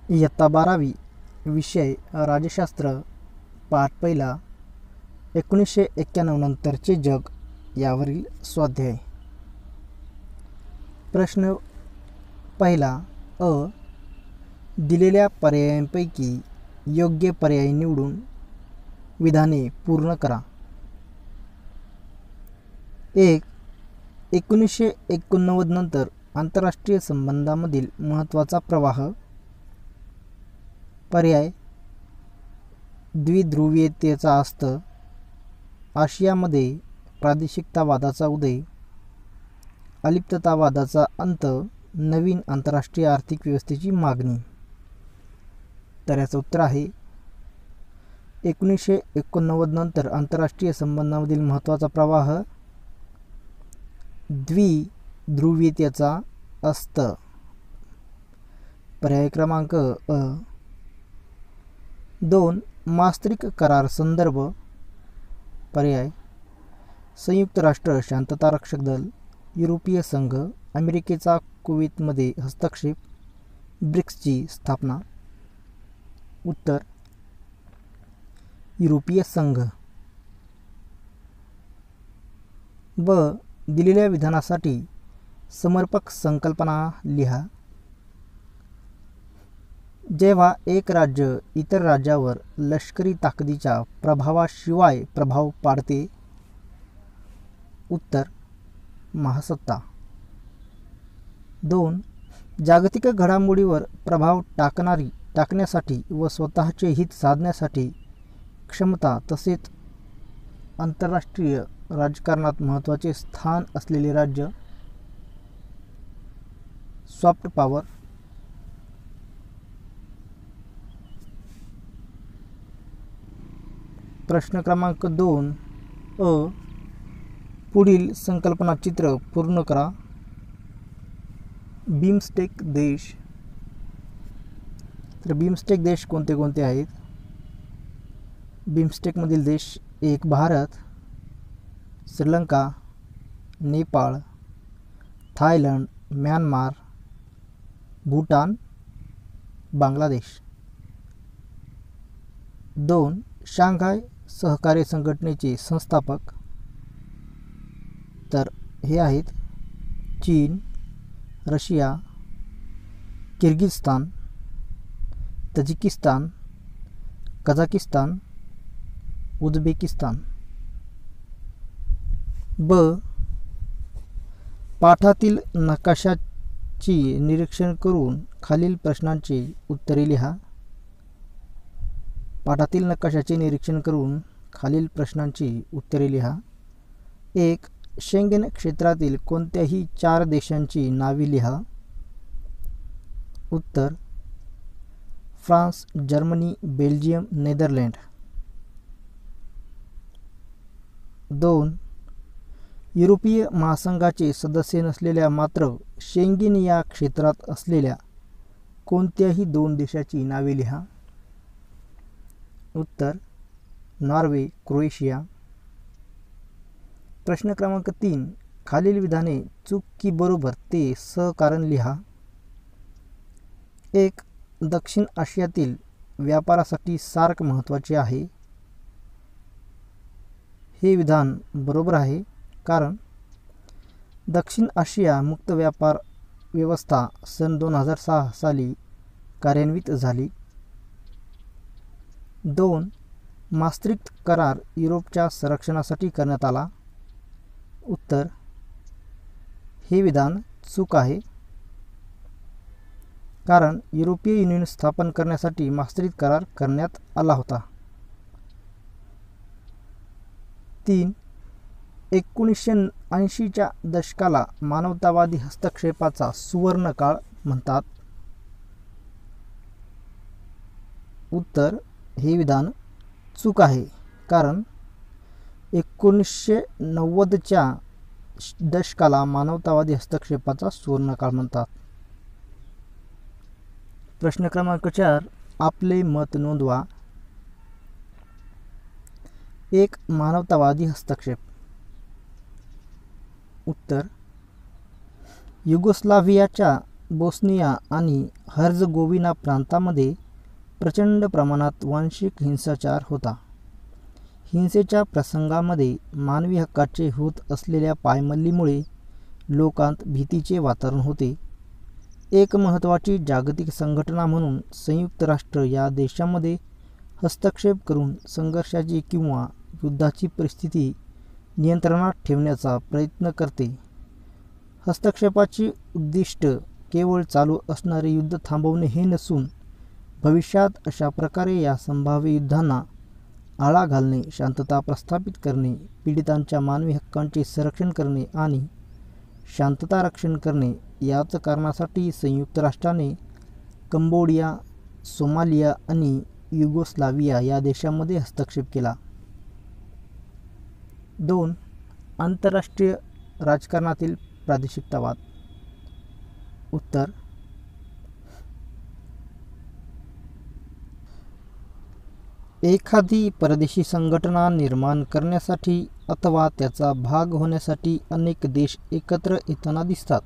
इयत्ता 12वी विषय राज्यशास्त्र पाठ पहिला 1991 नंतरचे जग यावरील स्वाध्याय. प्रश्न पहिला अ. दिलेल्या पर्यायांपैकी योग्य पर्याय निवडून विधाने पूर्ण करा. 1. 1989 नंतर आंतरराष्ट्रीय संबंधांमधील महत्त्वाचा प्रवाह. पर्याय: द्विध्रुवीयतेचा अस्त, आशियामध्ये प्रादेशिकतावादाचा उदय, अलिप्ततावादाचा अंत, नवीन आंतरराष्ट्रीय आर्थिक व्यवस्थेची मागणी. तर याचं उत्तर आहे 1989 नंतर आंतरराष्ट्रीय संबंधांमधील महत्त्वाचा प्रवाह द्विध्रुवीयतेचा अस्त. पर्याय क्रमांक अ. 2. maastricht करार संदर्भ. पर्याय: संयुक्त राष्ट्र शांततारक्षक दल, युरोपीय संघ, अमेरिकेचा कुवेतमध्ये हस्तक्षेप, ब्रिक्सची स्थापना. उत्तर: युरोपीय संघ. ब. दिलेल्या विधानासाठी समर्पक संकल्पना लिहा. जेव्हा एक राज्य इतर राज्यावर लष्करी ताकदीच्या प्रभावाशिवाय प्रभाव पाडते. उत्तर: महासत्ता. 2. जागतिक घडामोडीवर प्रभाव टाकण्यासाठी व स्वतःचे हित साधण्यासाठी क्षमता तसेच आंतरराष्ट्रीय राजकारणात महत्त्वाचे स्थान असलेले राज्य. Soft power. प्रश्न क्रमांक 2 अ. पुढील संकल्पना चित्र पूर्ण करा. बिमस्टेक देश. तर बिमस्टेक देश कोणते कोणते आहेत? बिमस्टेकमधील देश 1. Bharat, Sri Lanka, Nepal, Thailand, Myanmar, Bhutan, Bangladesh. 2. Shanghai सहकार्य संघटनेचे संस्थापक. तर हे आहेत चीन, Russia, Kyrgyzstan, Tajikistan, Kazakhstan, Uzbekistan. ब. पाठातील नकाशाची निरीक्षण करून खालील प्रश्नांची उत्तरे लिहा. पाठातील नकाशाचे निरीक्षण करून खालील प्रश्नांची उत्तरे लिहा. 1. शेंगेन क्षेत्रातील कोणत्याही 4 देशांची नावे लिहा. उत्तर: फ्रान्स, जर्मनी, बेल्जियम, नेदरलँड. 2. युरोपीय महासंघाचे सदस्य नसलेल्या मात्र शेंगेन या क्षेत्रात असलेल्या कोणत्याही 2 देशाची नावे लिहा. उत्तर: नॉर्वे, क्रोएशिया. प्रश्न क्रमांक 3. खालील विधाने चूक की बरोबर ते सहकारण लिहा. 1. दक्षिण आशियातील व्यापारासाठी सार्क महत्त्वाचे आहे. हे विधान बरोबर आहे, कारण दक्षिण आशिया मुक्त व्यापार व्यवस्था सन 2006 साली कार्यान्वित झाली. 2. maastricht करार युरोपच्या संरक्षणासाठी करण्यात आला. उत्तर: हे विधान चूक आहे, कारण युरोपीय युनियन स्थापन करण्यासाठी maastricht करार करण्यात आला होता. 3. 1980च्या दशकाला मानवतावादी हस्तक्षेपाचा सुवर्णकाळ म्हणतात. उत्तर: हे विधान चूक आहे, कारण 1990च्या दशकाला मानवतावादी हस्तक्षेपाचा सुवर्णकाळ म्हणतात. प्रश्न क्रमांक 4. आपले मत नोंदवा. 1. मानवतावादी हस्तक्षेप. उत्तर: युगोस्लाव्हियाच्या बोस्निया आणि हर्झगोविना प्रांतामध्ये प्रचंड प्रमाणात वांशिक हिंसाचार होता. हिंसेच्या प्रसंगामध्ये मानवी हक्काचे होत असलेल्या पायमल्लीमुळे लोकांत भीतीचे वातावरण होते. एक महत्त्वाची जागतिक संघटना म्हणून संयुक्त राष्ट्र या देशामध्ये हस्तक्षेप करून संघर्षाची किंवा युद्धाची परिस्थिती नियंत्रणात ठेवण्याचा प्रयत्न करते. हस्तक्षेपाचे उद्दिष्ट केवळ चालू असणारे युद्ध थांबवणे हे नसून भविष्यात अशा प्रकारे या संभाव्य युद्धांना आळा घालणे, शांतता प्रस्थापित करणे, पीडितांच्या मानवी हक्कांचे संरक्षण करणे आणि शांतता रक्षण करणे. याच कारणासाठी संयुक्त राष्ट्राने कंबोडिया, सोमालिया आणि युगोस्लाविया या देशांमध्ये हस्तक्षेप केला. 2. आंतरराष्ट्रीय राजकारणातील प्रादेशिकतावाद. उत्तर: एखादी परदेशी संघटना निर्माण करण्यासाठी अथवा त्याचा भाग होण्यासाठी अनेक देश एकत्र येताना दिसतात.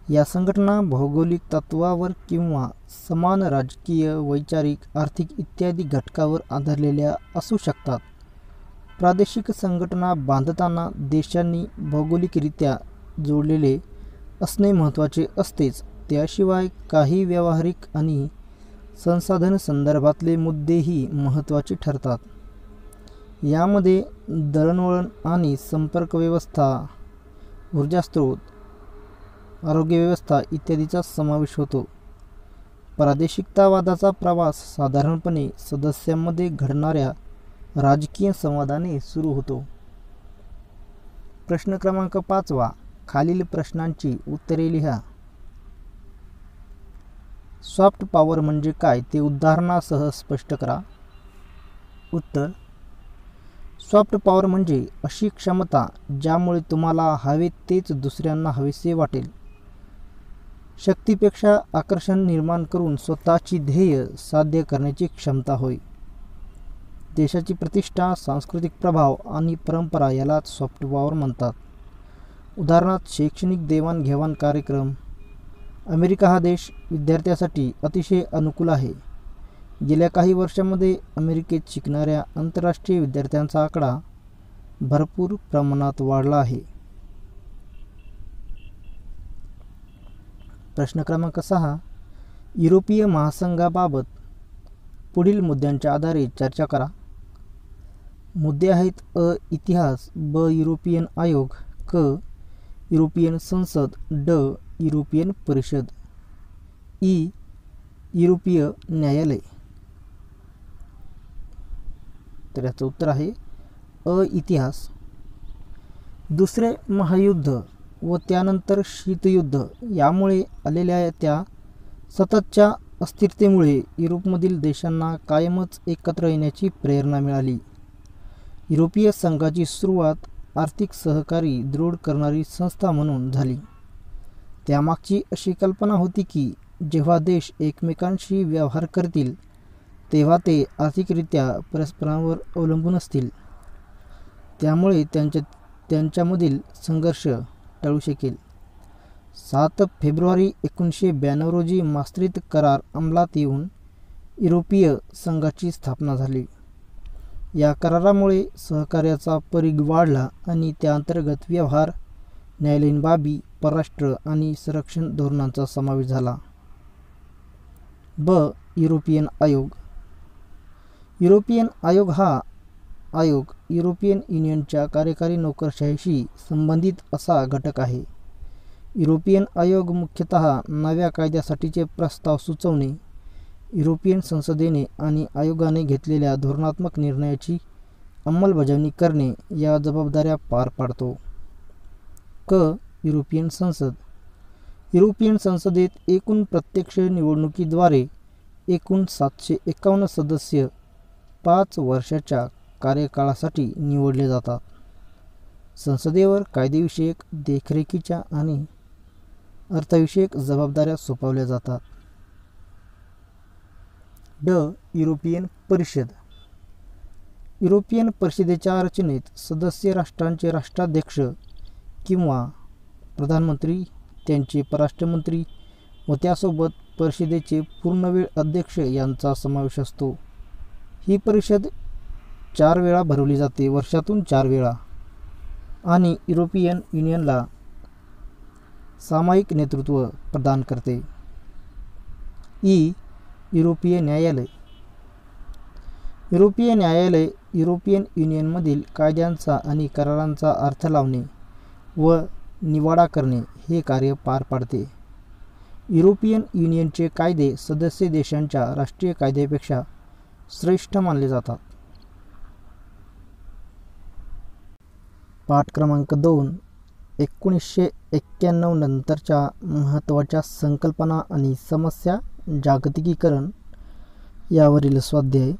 या संघटना भौगोलिक तत्त्वावर किंवा समान राजकीय, वैचारिक, आर्थिक इत्यादी घटकावर आधारलेल्या असू शकतात. प्रादेशिक संघटना बांधताना देशांनी भौगोलिकरित्या जोडलेले असणे महत्त्वाचे असतेच. त्याशिवाय काही व्यावहारिक आणि संसाधन संदर्भातले मुद्देही महत्त्वाचे ठरतात. यामध्ये दळणवळण आणि संपर्क व्यवस्था, ऊर्जा स्रोत, आरोग्य व्यवस्था इत्यादीचा समावेश होतो. प्रादेशिकतावादाचा प्रवास साधारणपणे सदस्यांमध्ये घडणाऱ्या राजकीय संवादाने सुरू होतो. प्रश्न क्रमांक 5. खालील प्रश्नांची उत्तरे लिहा. सॉफ्ट पॉवर म्हणजे काय ते उदाहरणासह स्पष्ट करा. उत्तर: सॉफ्ट पॉवर म्हणजे अशी क्षमता ज्यामुळे तुम्हाला हवे तेच दुसऱ्यांना हवेसे वाटेल. शक्तीपेक्षा आकर्षण निर्माण करून स्वतःची ध्येय साध्य करण्याची क्षमता होय. देशाची प्रतिष्ठा, सांस्कृतिक प्रभाव आणि परंपरा यालाच सॉफ्ट पॉवर म्हणतात. उदाहरणार्थ शैक्षणिक देवाणघेवाण कार्यक्रम. अमेरिका हा देश विद्यार्थ्यांसाठी अतिशय अनुकूल आहे. गेल्या काही वर्षांमध्ये अमेरिकेत शिकणाऱ्या आंतरराष्ट्रीय विद्यार्थ्यांचा आकडा भरपूर प्रमाणात वाढला आहे. प्रश्न क्रमांक 6. युरोपीय महासंघाबाबत पुढील मुद्द्यांच्या आधारे चर्चा करा. मुद्दे आहेत: अ. इतिहास, ब. युरोपियन आयोग, क. युरोपियन संसद, ड. युरोपियन परिषद, ई. युरोपीय न्यायालय. तर याचं उत्तर आहे अ. इतिहास. दुसरे महायुद्ध व त्यानंतर शीतयुद्ध यामुळे आलेल्या त्या सततच्या अस्थिरतेमुळे युरोपमधील देशांना कायमच एकत्र येण्याची प्रेरणा मिळाली. युरोपीय संघाची सुरुवात आर्थिक सहकारी दृढ करणारी संस्था म्हणून झाली. त्यामागची अशी कल्पना होती की जेव्हा देश एकमेकांशी व्यवहार करतील तेव्हा ते आर्थिकरित्या परस्परांवर अवलंबून असतील. त्यामुळे त्यांच्यामधील संघर्ष टळू शकेल. 7 फेब्रुवारी 1992 रोजी मास्त्रित करार अंमलात येऊन युरोपीय संघाची स्थापना झाली. या करारामुळे सहकार्याचा परिघ वाढला आणि त्याअंतर्गत व्यवहार, न्यायालयीन बाबी, परराष्ट्र आणि संरक्षण धोरणांचा समावेश झाला. ब. युरोपियन आयोग. युरोपियन आयोग हा आयोग युरोपियन युनियनच्या कार्यकारी नोकरशाहीशी संबंधित असा घटक आहे. युरोपियन आयोग मुख्यतः नव्या कायद्यासाठीचे प्रस्ताव सुचवणे, युरोपियन संसदेने आणि आयोगाने घेतलेल्या धोरणात्मक निर्णयाची अंमलबजावणी करणे या जबाबदाऱ्या पार पाडतो. क. युरोपियन संसद. युरोपियन संसदेत एकूण प्रत्यक्ष निवडणुकीद्वारे एकूण 751 सदस्य 5 वर्षाच्या कार्यकाळासाठी निवडले जातात. संसदेवर कायदेविषयक, देखरेखीच्या आणि अर्थविषयक जबाबदाऱ्या सोपवल्या जातात. ड. युरोपियन परिषद. युरोपियन परिषदेच्या रचनेत सदस्य राष्ट्रांचे राष्ट्राध्यक्ष किंवा प्रधानमंत्री, त्यांचे परराष्ट्रमंत्री व त्यासोबत परिषदेचे पूर्णवेळ अध्यक्ष यांचा समावेश असतो. ही परिषद 4 वेळा भरवली जाते, वर्षातून 4 वेळा, आणि युरोपियन युनियनला सामायिक नेतृत्व प्रदान करते. युरोपीय न्यायालय. युरोपीय न्यायालय युरोपियन युनियनमधील कायद्यांचा आणि करारांचा अर्थ लावणे व निवाडा करणे हे कार्य पार पाडते. युरोपियन युनियनचे कायदे सदस्य देशांच्या राष्ट्रीय कायद्यापेक्षा श्रेष्ठ मानले जातात. पाठ क्रमांक 2. 1991 नंतरच्या महत्त्वाच्या संकल्पना आणि समस्या. जागतिकीकरण यावरील स्वाध्याय.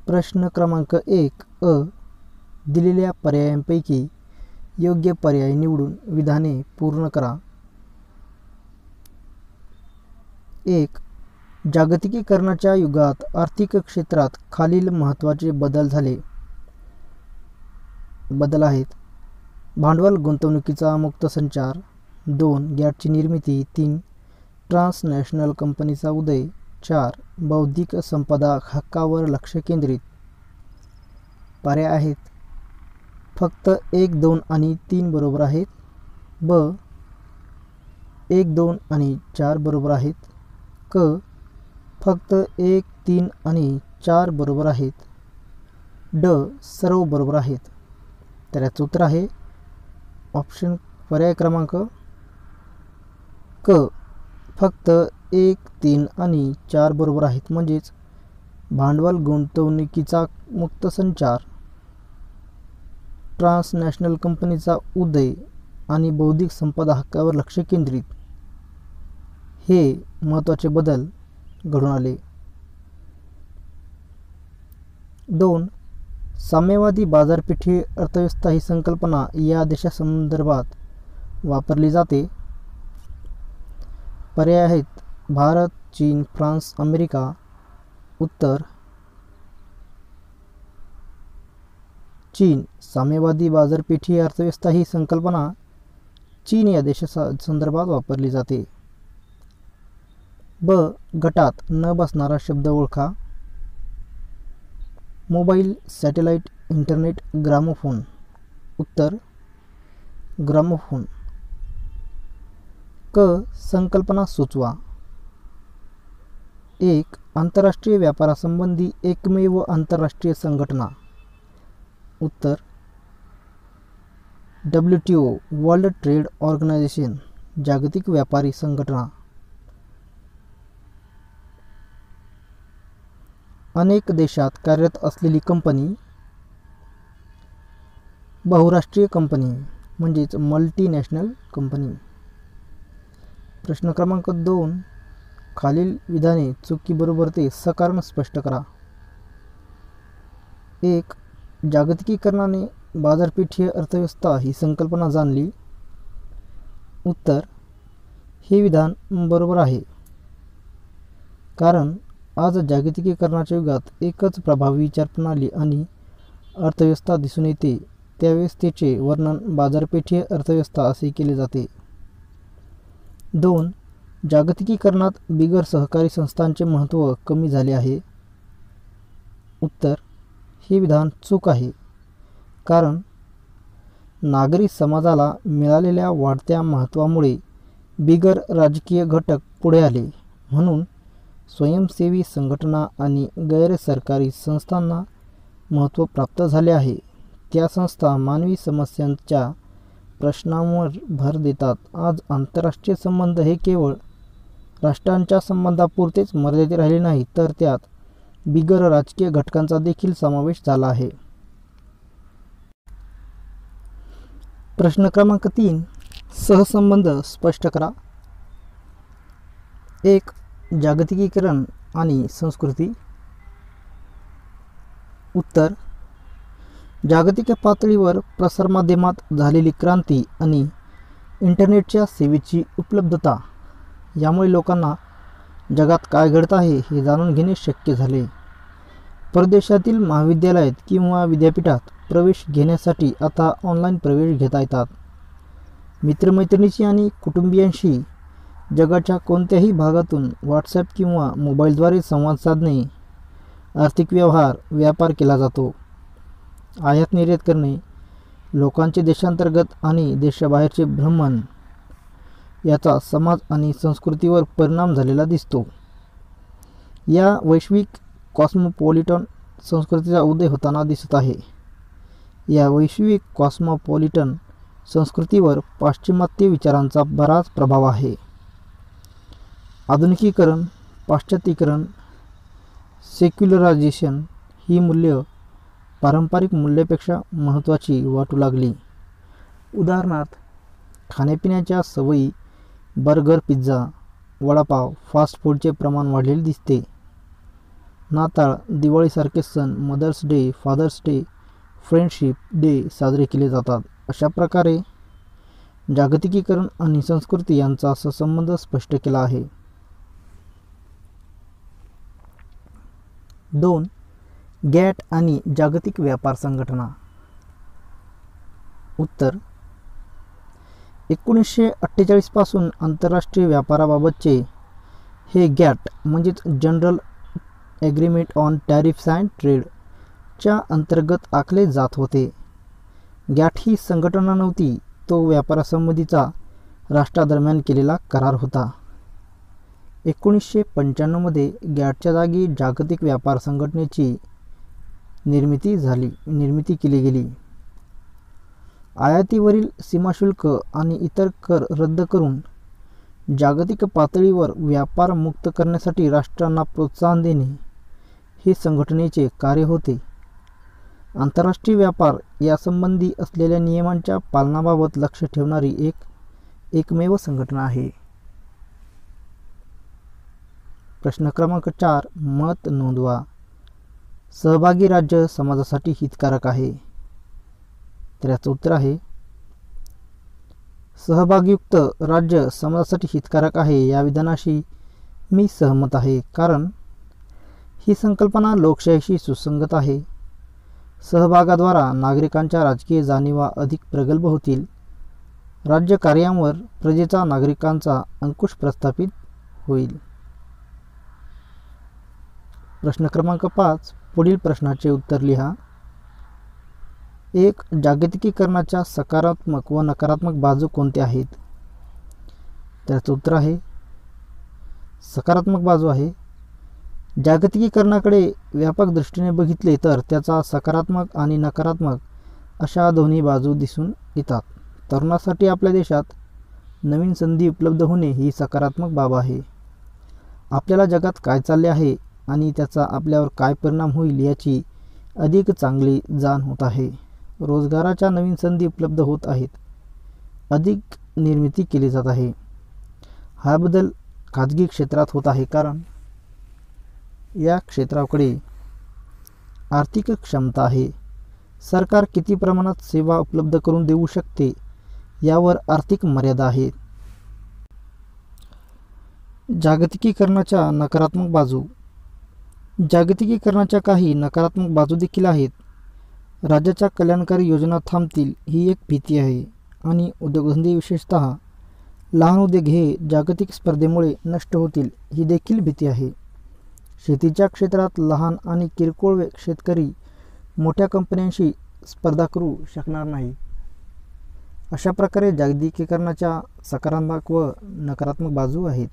प्रश्न क्रमांक 1 दिलेल्या पर्यायांपैकी योग्य पर्याय निवडून विधाने पूर्ण करा. 1. जागतिकीकरणाच्या युगात आर्थिक क्षेत्रात खालील महत्त्वाचे बदल आहेत. भांडवल गुंतवणुकीचा मुक्त संचार. 2. गॅटची निर्मिती. 3. ट्रान्सनॅशनल कंपनीचा उदय. 4. बौद्धिक संपदा हक्कावर लक्ष केंद्रित. पर्याय आहेत. फक्त 1, 2 आणि 3 बरोबर आहेत. ब. 1, 2 आणि 4 बरोबर आहेत. क. फक्त 1, 3 आणि 4 बरोबर आहेत. ड. सर्व बरोबर आहेत. तर याचं उत्तर आहे ऑप्शन पर्याय क्रमांक क. फक्त 1, 3 आणि 4 बरोबर आहेत. म्हणजेच भांडवल गुंतवणुकीचा मुक्त संचार, ट्रान्सनॅशनल कंपनीचा उदय आणि बौद्धिक संपदा हक्कावर लक्ष केंद्रित हे महत्त्वाचे बदल घडून आले. 2. साम्यवादी बाजारपेठी अर्थव्यवस्था ही संकल्पना या देशासंदर्भात वापरली जाते. पर्याय आहेत. भारत, चीन, फ्रान्स, अमेरिका. उत्तर चीन. साम्यवादी बाजारपेठी अर्थव्यवस्था ही संकल्पना चीन या देशासंदर्भात वापरली जाते. ब. गटात न बसणारा शब्द ओळखा. Mobile, satellite, internet, gramophone. उत्तर ग्रामोफोन. क. संकल्पना सुचवा. 1. आंतरराष्ट्रीय व्यापारासंबंधी एकमेव आंतरराष्ट्रीय संघटना. उत्तर WTO, वर्ल्ड ट्रेड ऑर्गनायझेशन, जागतिक व्यापारी संघटना. अनेक देशात कार्यरत असलेली कंपनी. बहुराष्ट्रीय कंपनी म्हणजेच मल्टीनॅशनल कंपनी. प्रश्न क्रमांक 2. खालील विधाने चुकी बरोबर ते सकारण स्पष्ट करा. 1. जागतिकीकरणाने बाजारपेठीय अर्थव्यवस्था ही संकल्पना जाणली. उत्तर हे विधान बरोबर आहे, कारण आज जागतिकीकरणाच्या युगात एकच प्रभावी विचारप्रणाली आणि अर्थव्यवस्था दिसून येते. त्या व्यवस्थेचे वर्णन बाजारपेठीय अर्थव्यवस्था असे केले जाते. 2. जागतिकीकरणात बिगर सहकारी संस्थांचे महत्त्व कमी झाले आहे. उत्तर हे विधान चूक आहे, कारण नागरी समाजाला मिळालेल्या वाढत्या महत्त्वामुळे बिगर राजकीय घटक पुढे आले. म्हणून स्वयंसेवी संघटना आणि गैरसरकारी संस्थांना महत्त्व प्राप्त झाले आहे. त्या संस्था मानवी समस्यांच्या प्रश्नांवर भर देतात. आज आंतरराष्ट्रीय संबंध हे केवळ राष्ट्रांच्या संबंधापुरतेच मर्यादित राहिले नाही, तर त्यात बिगर राजकीय घटकांचा देखील समावेश झाला आहे. प्रश्न क्रमांक 3. सहसंबंध स्पष्ट करा. 1. जागतिकीकरण आणि संस्कृती. उत्तर जागतिक पातळीवर प्रसारमाध्यमात झालेली क्रांती आणि इंटरनेटच्या सेवेची उपलब्धता यामुळे लोकांना जगात काय घडत आहे हे जाणून घेणे शक्य झाले. परदेशातील महाविद्यालयात किंवा विद्यापीठात प्रवेश घेण्यासाठी आता ऑनलाईन प्रवेश घेता येतात. मित्रमैत्रिणींशी आणि कुटुंबियांशी जगाच्या कोणत्याही भागातून व्हॉट्सॲप किंवा मोबाईलद्वारे संवाद साधणे, आर्थिक व्यवहार, व्यापार केला जातो. आयात निर्यात करणे, लोकांचे देशांतर्गत आणि देशाबाहेरचे भ्रमण याचा समाज आणि संस्कृतीवर परिणाम झालेला दिसतो. या वैश्विक कॉस्मोपॉलिटन संस्कृतीचा उदय होताना दिसत आहे. या वैश्विक कॉस्मोपॉलिटन संस्कृतीवर पाश्चिमात्य विचारांचा बराच प्रभाव आहे. आधुनिकीकरण, पाश्चात्तीकरण, सेक्युलरायझेशन ही मूल्य पारंपरिक मूल्यापेक्षा महत्त्वाची वाटू लागली. उदाहरणार्थ, खाण्यापिण्याच्या सवयी, बर्गर, पिझ्झा, वडापाव, फास्ट फूडचे प्रमाण वाढलेले दिसते. नाताळ, दिवाळीसारखे सण, mother's day, father's day, friendship day साजरे केले जातात. अशा प्रकारे जागतिकीकरण आणि संस्कृती यांचा संबंध स्पष्ट केला आहे. 2. गॅट आणि जागतिक व्यापार संघटना. उत्तर: 1948 पासून आंतरराष्ट्रीय व्यापाराबाबतचे हे गॅट म्हणजेच general agreement on tariffs and trade च्या अंतर्गत आखले जात होते. गॅट ही संघटना नव्हती, तो व्यापारासंबंधीचा राष्ट्रादरम्यान केलेला करार होता. 1995 मध्ये गॅटच्या जागी जागतिक व्यापार संघटनेची निर्मिती केली गेली. आयातीवरील सीमाशुल्क आणि इतर कर रद्द करून जागतिक पातळीवर व्यापार मुक्त करण्यासाठी राष्ट्रांना प्रोत्साहन देणे हे संघटनेचे कार्य होते. आंतरराष्ट्रीय व्यापार यासंबंधी असलेल्या नियमांच्या पालनाबाबत लक्ष ठेवणारी एकमेव संघटना आहे. प्रश्न क्रमांक 4. मत नोंदवा. सहभागी राज्य समाजासाठी हितकारक आहे. तर याचं उत्तर आहे सहभागयुक्त राज्य समाजासाठी हितकारक आहे या विधानाशी मी सहमत आहे, कारण ही संकल्पना लोकशाहीशी सुसंगत आहे. सहभागाद्वारा नागरिकांच्या राजकीय जाणीवा अधिक प्रगल्भ होतील. राज्य कार्यांवर प्रजेचा नागरिकांचा अंकुश प्रस्थापित होईल. प्रश्न क्रमांक 5. पुढील प्रश्नाचे उत्तर लिहा. 1. जागतिकीकरणाच्या सकारात्मक व नकारात्मक बाजू कोणत्या आहेत? त्याचं उत्तर आहे सकारात्मक बाजू आहे. जागतिकीकरणाकडे व्यापक दृष्टीने बघितले तर त्याचा सकारात्मक आणि नकारात्मक अशा दोन्ही बाजू दिसून येतात. तरुणासाठी आपल्या देशात नवीन संधी उपलब्ध होणे ही सकारात्मक बाब आहे. आपल्याला जगात काय चालले आहे आणि त्याचा आपल्यावर काय परिणाम होईल याची अधिक चांगली जाण होत आहे. रोजगाराच्या नवीन संधी उपलब्ध होत आहेत. अधिक निर्मिती केली जात आहे. हा बदल खाजगी क्षेत्रात होत आहे, कारण या क्षेत्राकडे आर्थिक क्षमता आहे. सरकार किती प्रमाणात सेवा उपलब्ध करून देऊ शकते यावर आर्थिक मर्यादा आहेत. जागतिकीकरणाच्या नकारात्मक बाजू. जागतिकीकरणाच्या काही नकारात्मक बाजू देखील आहेत. राज्याच्या कल्याणकारी योजना थांबतील ही एक भीती आहे आणि उद्योगधंदे, विशेषतः लहान उद्योग हे जागतिक स्पर्धेमुळे नष्ट होतील ही देखील भीती आहे. शेतीच्या क्षेत्रात लहान आणि किरकोळ शेतकरी मोठ्या कंपन्यांशी स्पर्धा करू शकणार नाही. अशा प्रकारे जागतिकीकरणाच्या सकारात्मक व नकारात्मक बाजू आहेत.